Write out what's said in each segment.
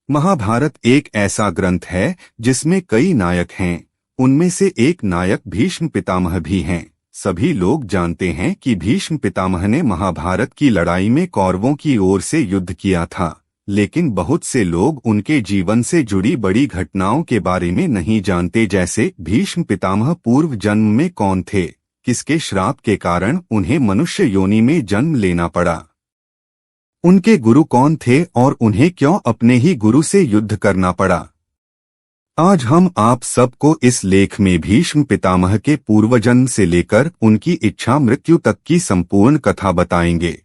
महाभारत एक ऐसा ग्रंथ है जिसमें कई नायक हैं। उनमें से एक नायक भीष्म पितामह भी हैं। सभी लोग जानते हैं कि भीष्म पितामह ने महाभारत की लड़ाई में कौरवों की ओर से युद्ध किया था, लेकिन बहुत से लोग उनके जीवन से जुड़ी बड़ी घटनाओं के बारे में नहीं जानते, जैसे भीष्म पितामह पूर्व जन्म में कौन थे, किसके श्राप के कारण उन्हें मनुष्य योनि में जन्म लेना पड़ा, उनके गुरु कौन थे और उन्हें क्यों अपने ही गुरु से युद्ध करना पड़ा। आज हम आप सबको इस लेख में भीष्म पितामह के पूर्वजन्म से लेकर उनकी इच्छा मृत्यु तक की संपूर्ण कथा बताएंगे।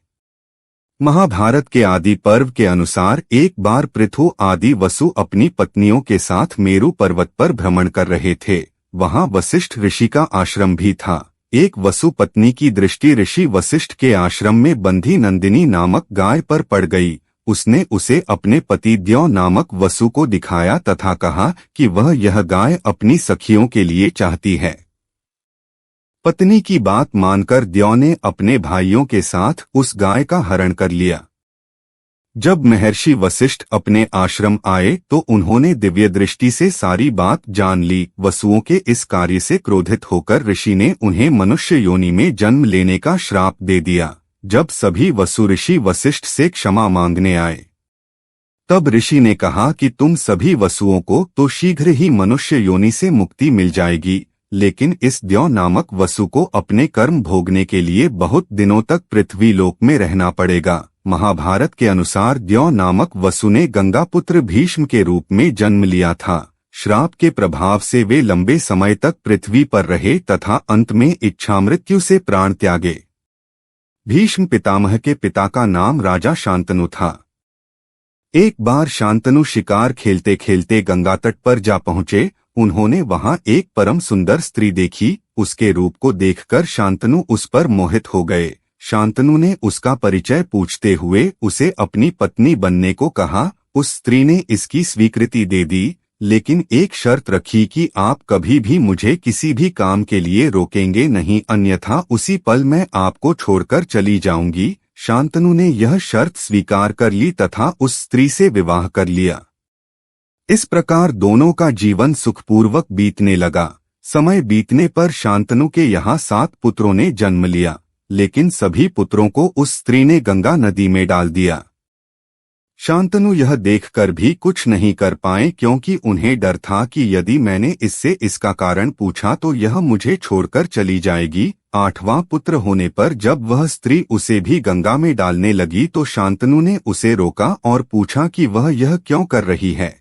महाभारत के आदि पर्व के अनुसार एक बार पृथु आदि वसु अपनी पत्नियों के साथ मेरु पर्वत पर भ्रमण कर रहे थे। वहां वशिष्ठ ऋषि का आश्रम भी था। एक वसु पत्नी की दृष्टि ऋषि वशिष्ठ के आश्रम में बंधी नंदिनी नामक गाय पर पड़ गई। उसने उसे अपने पति द्यौ नामक वसु को दिखाया तथा कहा कि वह यह गाय अपनी सखियों के लिए चाहती है। पत्नी की बात मानकर द्यौ ने अपने भाइयों के साथ उस गाय का हरण कर लिया। जब महर्षि वशिष्ठ अपने आश्रम आए तो उन्होंने दिव्य दृष्टि से सारी बात जान ली। वसुओं के इस कार्य से क्रोधित होकर ऋषि ने उन्हें मनुष्य योनि में जन्म लेने का श्राप दे दिया। जब सभी वसु ऋषि वशिष्ठ से क्षमा मांगने आए, तब ऋषि ने कहा कि तुम सभी वसुओं को तो शीघ्र ही मनुष्य योनि से मुक्ति मिल जाएगी, लेकिन इस द्यौ नामक वसु को अपने कर्म भोगने के लिए बहुत दिनों तक पृथ्वी लोक में रहना पड़ेगा। महाभारत के अनुसार द्यौ नामक वसु ने गंगापुत्र भीष्म के रूप में जन्म लिया था। श्राप के प्रभाव से वे लंबे समय तक पृथ्वी पर रहे तथा अंत में इच्छा मृत्यु से प्राण त्यागे। भीष्म पितामह के पिता का नाम राजा शांतनु था। एक बार शांतनु शिकार खेलते खेलते गंगा तट पर जा पहुंचे। उन्होंने वहां एक परम सुंदर स्त्री देखी। उसके रूप को देखकर शांतनु उस पर मोहित हो गए। शांतनु ने उसका परिचय पूछते हुए उसे अपनी पत्नी बनने को कहा। उस स्त्री ने इसकी स्वीकृति दे दी, लेकिन एक शर्त रखी कि आप कभी भी मुझे किसी भी काम के लिए रोकेंगे नहीं, अन्यथा उसी पल मैं आपको छोड़कर चली जाऊंगी। शांतनु ने यह शर्त स्वीकार कर ली तथा उस स्त्री से विवाह कर लिया। इस प्रकार दोनों का जीवन सुखपूर्वक बीतने लगा। समय बीतने पर शांतनु के यहाँ 7 पुत्रों ने जन्म लिया, लेकिन सभी पुत्रों को उस स्त्री ने गंगा नदी में डाल दिया। शांतनु यह देखकर भी कुछ नहीं कर पाए, क्योंकि उन्हें डर था कि यदि मैंने इससे इसका कारण पूछा तो यह मुझे छोड़कर चली जाएगी। 8वां पुत्र होने पर जब वह स्त्री उसे भी गंगा में डालने लगी तो शांतनु ने उसे रोका और पूछा कि वह यह क्यों कर रही है।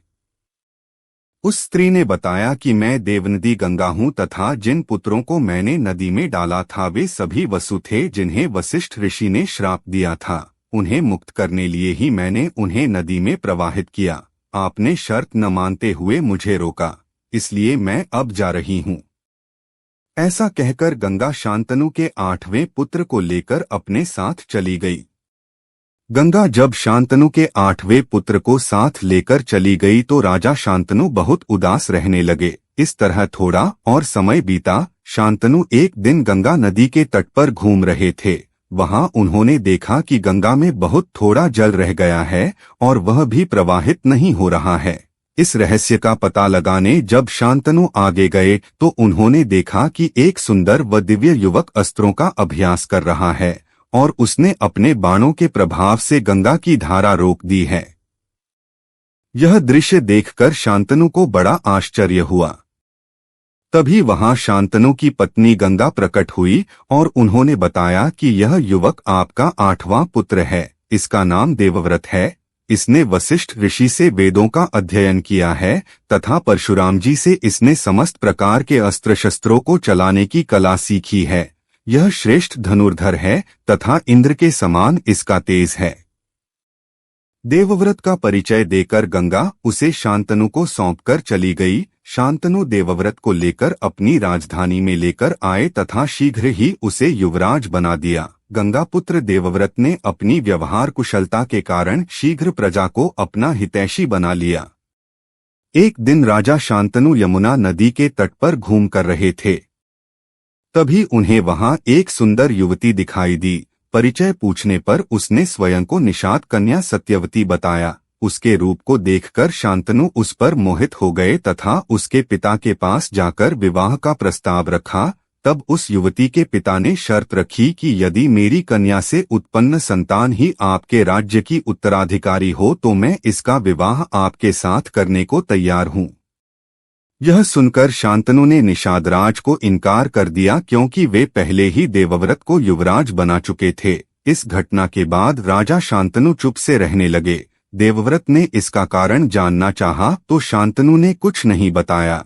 उस स्त्री ने बताया कि मैं देवनदी गंगा हूँ तथा जिन पुत्रों को मैंने नदी में डाला था वे सभी वसु थे जिन्हें वशिष्ठ ऋषि ने श्राप दिया था। उन्हें मुक्त करने लिए ही मैंने उन्हें नदी में प्रवाहित किया। आपने शर्त न मानते हुए मुझे रोका, इसलिए मैं अब जा रही हूँ। ऐसा कहकर गंगा शांतनु के 8वें पुत्र को लेकर अपने साथ चली गई। गंगा जब शांतनु के 8वें पुत्र को साथ लेकर चली गई तो राजा शांतनु बहुत उदास रहने लगे। इस तरह थोड़ा और समय बीता। शांतनु एक दिन गंगा नदी के तट पर घूम रहे थे। वहां उन्होंने देखा कि गंगा में बहुत थोड़ा जल रह गया है और वह भी प्रवाहित नहीं हो रहा है। इस रहस्य का पता लगाने जब शांतनु आगे गए तो उन्होंने देखा कि एक सुंदर व दिव्य युवक अस्त्रों का अभ्यास कर रहा है और उसने अपने बाणों के प्रभाव से गंगा की धारा रोक दी है। यह दृश्य देखकर शांतनु को बड़ा आश्चर्य हुआ। तभी वहां शांतनु की पत्नी गंगा प्रकट हुई और उन्होंने बताया कि यह युवक आपका 8वां पुत्र है। इसका नाम देवव्रत है। इसने वशिष्ठ ऋषि से वेदों का अध्ययन किया है तथा परशुराम जी से इसने समस्त प्रकार के अस्त्र शस्त्रों को चलाने की कला सीखी है। यह श्रेष्ठ धनुर्धर है तथा इंद्र के समान इसका तेज है। देवव्रत का परिचय देकर गंगा उसे शांतनु को सौंपकर चली गई। शांतनु देवव्रत को लेकर अपनी राजधानी में लेकर आए तथा शीघ्र ही उसे युवराज बना दिया। गंगा पुत्र देवव्रत ने अपनी व्यवहार कुशलता के कारण शीघ्र प्रजा को अपना हितैषी बना लिया। एक दिन राजा शांतनु यमुना नदी के तट पर घूम कर रहे थे। तभी उन्हें वहां एक सुंदर युवती दिखाई दी। परिचय पूछने पर उसने स्वयं को निषाद कन्या सत्यवती बताया। उसके रूप को देखकर शांतनु उस पर मोहित हो गए तथा उसके पिता के पास जाकर विवाह का प्रस्ताव रखा। तब उस युवती के पिता ने शर्त रखी कि यदि मेरी कन्या से उत्पन्न संतान ही आपके राज्य की उत्तराधिकारी हो तो मैं इसका विवाह आपके साथ करने को तैयार हूँ। यह सुनकर शांतनु ने निषादराज को इनकार कर दिया, क्योंकि वे पहले ही देवव्रत को युवराज बना चुके थे। इस घटना के बाद राजा शांतनु चुप से रहने लगे। देवव्रत ने इसका कारण जानना चाहा तो शांतनु ने कुछ नहीं बताया।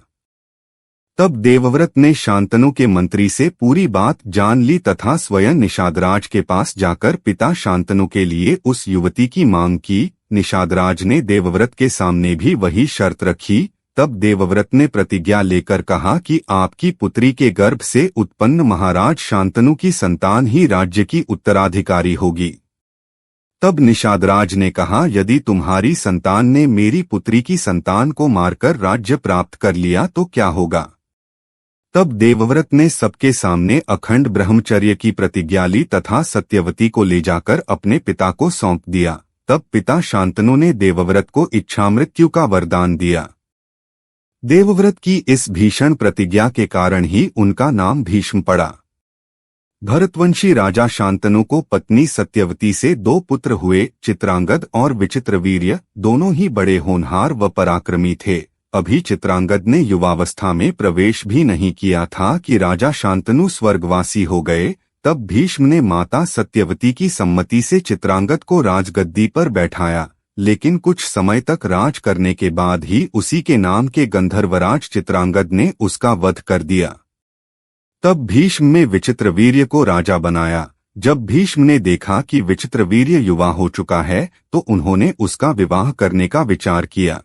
तब देवव्रत ने शांतनु के मंत्री से पूरी बात जान ली तथा स्वयं निषादराज के पास जाकर पिता शांतनु के लिए उस युवती की मांग की। निषादराज ने देवव्रत के सामने भी वही शर्त रखी। तब देवव्रत ने प्रतिज्ञा लेकर कहा कि आपकी पुत्री के गर्भ से उत्पन्न महाराज शांतनु की संतान ही राज्य की उत्तराधिकारी होगी। तब निषादराज ने कहा, यदि तुम्हारी संतान ने मेरी पुत्री की संतान को मारकर राज्य प्राप्त कर लिया तो क्या होगा? तब देवव्रत ने सबके सामने अखंड ब्रह्मचर्य की प्रतिज्ञा ली तथा सत्यवती को ले जाकर अपने पिता को सौंप दिया। तब पिता शांतनु ने देवव्रत को इच्छामृत्यु का वरदान दिया। देवव्रत की इस भीषण प्रतिज्ञा के कारण ही उनका नाम भीष्म पड़ा। भरतवंशी राजा शांतनु को पत्नी सत्यवती से 2 पुत्र हुए, चित्रांगद और विचित्रवीर्य। दोनों ही बड़े होनहार व पराक्रमी थे। अभी चित्रांगद ने युवावस्था में प्रवेश भी नहीं किया था कि राजा शांतनु स्वर्गवासी हो गए। तब भीष्म ने माता सत्यवती की सम्मति से चित्रांगद को राजगद्दी पर बैठाया, लेकिन कुछ समय तक राज करने के बाद ही उसी के नाम के गंधर्वराज चित्रांगद ने उसका वध कर दिया। तब भीष्म ने विचित्रवीर्य को राजा बनाया। जब भीष्म ने देखा कि विचित्रवीर्य युवा हो चुका है तो उन्होंने उसका विवाह करने का विचार किया।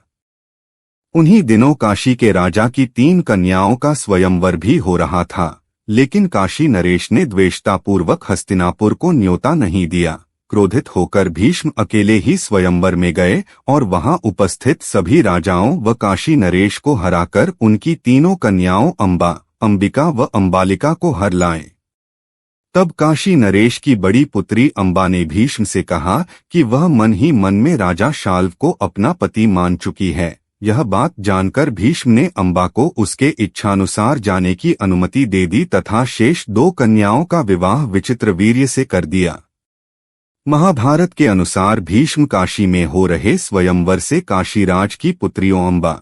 उन्हीं दिनों काशी के राजा की 3 कन्याओं का स्वयंवर भी हो रहा था, लेकिन काशी नरेश ने द्वेषतापूर्वक हस्तिनापुर को न्योता नहीं दिया। क्रोधित होकर भीष्म अकेले ही स्वयंवर में गए और वहां उपस्थित सभी राजाओं व काशी नरेश को हराकर उनकी 3 कन्याओं अंबा, अंबिका व अंबालिका को हर लाए। तब काशी नरेश की बड़ी पुत्री अंबा ने भीष्म से कहा कि वह मन ही मन में राजा शाल्व को अपना पति मान चुकी है। यह बात जानकर भीष्म ने अंबा को उसके इच्छानुसार जाने की अनुमति दे दी तथा शेष 2 कन्याओं का विवाह विचित्रवीर्य से कर दिया। महाभारत के अनुसार भीष्म काशी में हो रहे स्वयंवर से काशीराज की पुत्रियों अंबा,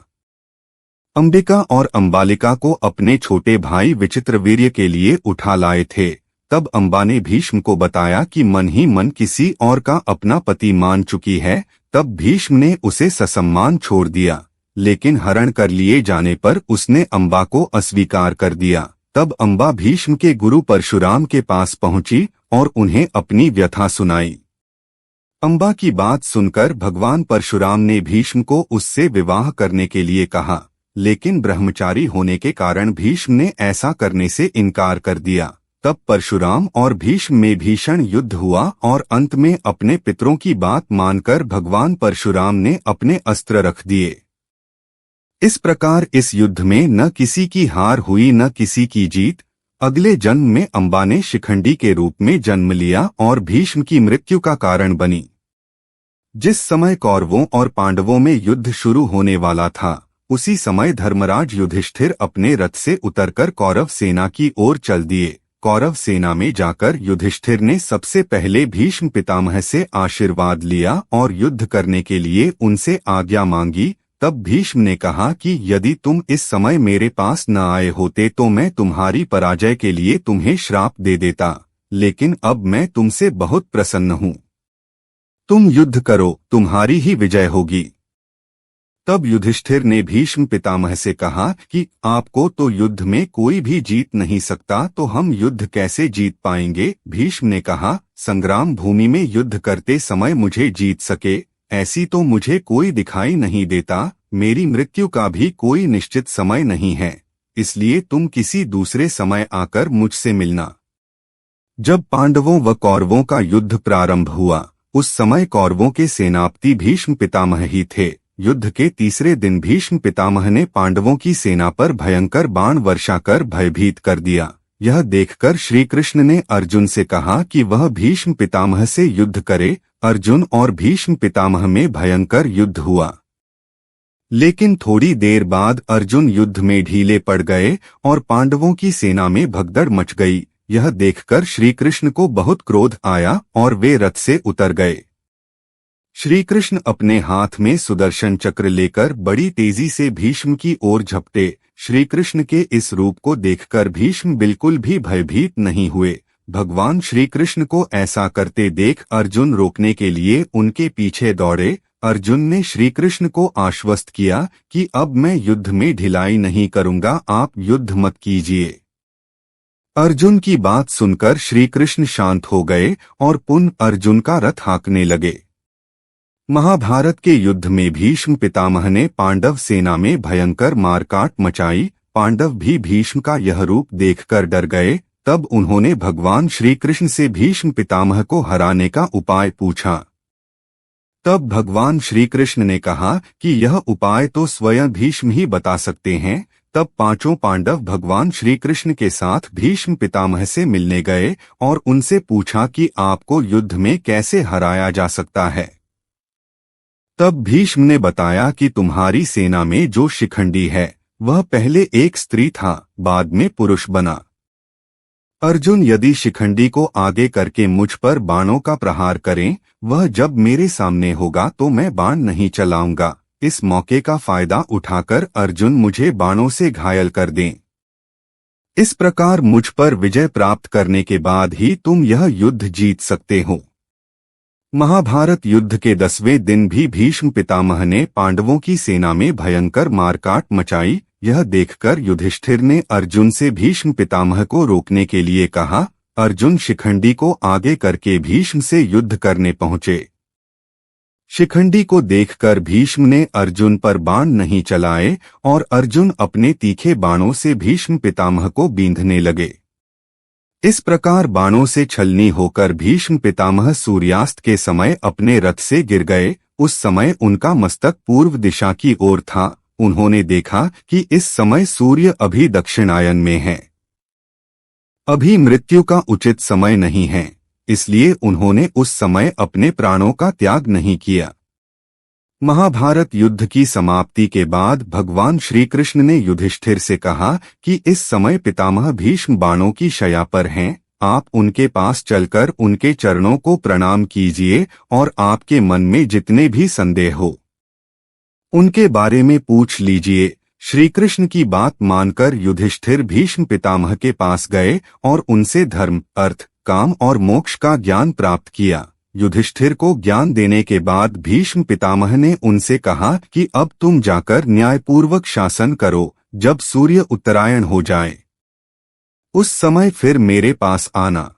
अंबिका और अंबालिका को अपने छोटे भाई विचित्रवीर्य के लिए उठा लाए थे। तब अंबा ने भीष्म को बताया कि मन ही मन किसी और का अपना पति मान चुकी है। तब भीष्म ने उसे ससम्मान छोड़ दिया, लेकिन हरण कर लिए जाने पर उसने अंबा को अस्वीकार कर दिया। तब अंबा भीष्म के गुरु परशुराम के पास पहुंची और उन्हें अपनी व्यथा सुनाई। अंबा की बात सुनकर भगवान परशुराम ने भीष्म को उससे विवाह करने के लिए कहा, लेकिन ब्रह्मचारी होने के कारण भीष्म ने ऐसा करने से इनकार कर दिया। तब परशुराम और भीष्म में भीषण युद्ध हुआ और अंत में अपने पितरों की बात मानकर भगवान परशुराम ने अपने अस्त्र रख दिए। इस प्रकार इस युद्ध में न किसी की हार हुई न किसी की जीत। अगले जन्म में अंबा ने शिखंडी के रूप में जन्म लिया और भीष्म की मृत्यु का कारण बनी। जिस समय कौरवों और पांडवों में युद्ध शुरू होने वाला था, उसी समय धर्मराज युधिष्ठिर अपने रथ से उतरकर कौरव सेना की ओर चल दिए। कौरव सेना में जाकर युधिष्ठिर ने सबसे पहले भीष्म पितामह से आशीर्वाद लिया और युद्ध करने के लिए उनसे आज्ञा मांगी। तब भीष्म ने कहा कि यदि तुम इस समय मेरे पास न आए होते तो मैं तुम्हारी पराजय के लिए तुम्हें श्राप दे देता, लेकिन अब मैं तुमसे बहुत प्रसन्न हूँ। तुम युद्ध करो, तुम्हारी ही विजय होगी। तब युधिष्ठिर ने भीष्म पितामह से कहा कि आपको तो युद्ध में कोई भी जीत नहीं सकता, तो हम युद्ध कैसे जीत पाएंगे? भीष्म ने कहा, संग्राम भूमि में युद्ध करते समय मुझे जीत सके ऐसी तो मुझे कोई दिखाई नहीं देता। मेरी मृत्यु का भी कोई निश्चित समय नहीं है, इसलिए तुम किसी दूसरे समय आकर मुझसे मिलना। जब पांडवों व कौरवों का युद्ध प्रारंभ हुआ, उस समय कौरवों के सेनापति भीष्म पितामह ही थे। युद्ध के तीसरे दिन भीष्म पितामह ने पांडवों की सेना पर भयंकर बाण वर्षा कर भयभीत कर दिया। यह देखकर श्री कृष्ण ने अर्जुन से कहा कि वह भीष्म पितामह से युद्ध करे। अर्जुन और भीष्म पितामह में भयंकर युद्ध हुआ। लेकिन थोड़ी देर बाद अर्जुन युद्ध में ढीले पड़ गए और पांडवों की सेना में भगदड़ मच गई। यह देखकर श्री कृष्ण को बहुत क्रोध आया और वे रथ से उतर गए। श्री कृष्ण अपने हाथ में सुदर्शन चक्र लेकर बड़ी तेजी से भीष्म की ओर झपटे। श्री कृष्ण के इस रूप को देखकर भीष्म बिल्कुल भी भयभीत नहीं हुए। भगवान श्री कृष्ण को ऐसा करते देख अर्जुन रोकने के लिए उनके पीछे दौड़े। अर्जुन ने श्री कृष्ण को आश्वस्त किया कि अब मैं युद्ध में ढिलाई नहीं करूंगा, आप युद्ध मत कीजिए। अर्जुन की बात सुनकर श्री कृष्ण शांत हो गए और पुनः अर्जुन का रथ हाँकने लगे। महाभारत के युद्ध में भीष्म पितामह ने पांडव सेना में भयंकर मारकाट मचाई। पांडव भी भीष्म का यह रूप देखकर डर गए। तब उन्होंने भगवान श्री कृष्ण से भीष्म पितामह को हराने का उपाय पूछा। तब भगवान श्री कृष्ण ने कहा कि यह उपाय तो स्वयं भीष्म ही बता सकते हैं। तब पांचों पांडव भगवान श्री कृष्ण के साथ भीष्म पितामह से मिलने गए और उनसे पूछा कि आपको युद्ध में कैसे हराया जा सकता है। तब भीष्म ने बताया कि तुम्हारी सेना में जो शिखंडी है वह पहले एक स्त्री था, बाद में पुरुष बना। अर्जुन यदि शिखंडी को आगे करके मुझ पर बाणों का प्रहार करें, वह जब मेरे सामने होगा तो मैं बाण नहीं चलाऊंगा। इस मौके का फायदा उठाकर अर्जुन मुझे बाणों से घायल कर दें। इस प्रकार मुझ पर विजय प्राप्त करने के बाद ही तुम यह युद्ध जीत सकते हो। महाभारत युद्ध के 10वें दिन भी भीष्म पितामह ने पांडवों की सेना में भयंकर मारकाट मचाई। यह देखकर युधिष्ठिर ने अर्जुन से भीष्म पितामह को रोकने के लिए कहा। अर्जुन शिखंडी को आगे करके भीष्म से युद्ध करने पहुंचे। शिखंडी को देखकर भीष्म ने अर्जुन पर बाण नहीं चलाए और अर्जुन अपने तीखे बाणों से भीष्म पितामह को बींधने लगे। इस प्रकार बाणों से छलनी होकर भीष्म पितामह सूर्यास्त के समय अपने रथ से गिर गए। उस समय उनका मस्तक पूर्व दिशा की ओर था। उन्होंने देखा कि इस समय सूर्य अभी दक्षिणायन में है। अभी मृत्यु का उचित समय नहीं है, इसलिए उन्होंने उस समय अपने प्राणों का त्याग नहीं किया। महाभारत युद्ध की समाप्ति के बाद भगवान श्री कृष्ण ने युधिष्ठिर से कहा कि इस समय पितामह भीष्म बाणों की शैया पर हैं। आप उनके पास चलकर उनके चरणों को प्रणाम कीजिए और आपके मन में जितने भी संदेह हो उनके बारे में पूछ लीजिए। श्री कृष्ण की बात मानकर युधिष्ठिर भीष्म पितामह के पास गए और उनसे धर्म, अर्थ, काम और मोक्ष का ज्ञान प्राप्त किया। युधिष्ठिर को ज्ञान देने के बाद भीष्म पितामह ने उनसे कहा कि अब तुम जाकर न्यायपूर्वक शासन करो। जब सूर्य उत्तरायण हो जाए उस समय फिर मेरे पास आना।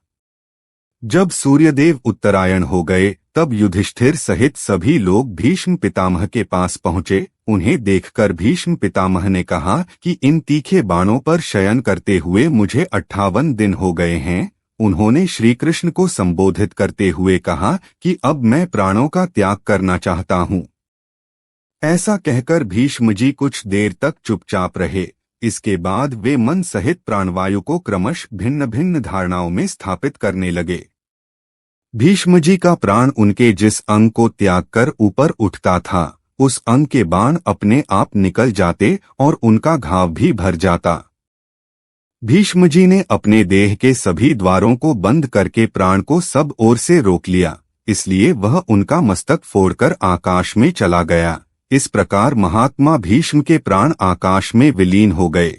जब सूर्यदेव उत्तरायण हो गए तब युधिष्ठिर सहित सभी लोग भीष्म पितामह के पास पहुंचे। उन्हें देखकर भीष्म पितामह ने कहा कि इन तीखे बाणों पर शयन करते हुए मुझे 58 दिन हो गए हैं। उन्होंने श्री कृष्ण को संबोधित करते हुए कहा कि अब मैं प्राणों का त्याग करना चाहता हूँ। ऐसा कहकर भीष्म जी कुछ देर तक चुपचाप रहे। इसके बाद वे मन सहित प्राणवायु को क्रमश भिन्न भिन्न धारणाओं में स्थापित करने लगे। भीष्म जी का प्राण उनके जिस अंग को त्याग कर ऊपर उठता था उस अंग के बाण अपने आप निकल जाते और उनका घाव भी भर जाता। भीष्म जी ने अपने देह के सभी द्वारों को बंद करके प्राण को सब ओर से रोक लिया, इसलिए वह उनका मस्तक फोड़कर आकाश में चला गया। इस प्रकार महात्मा भीष्म के प्राण आकाश में विलीन हो गए।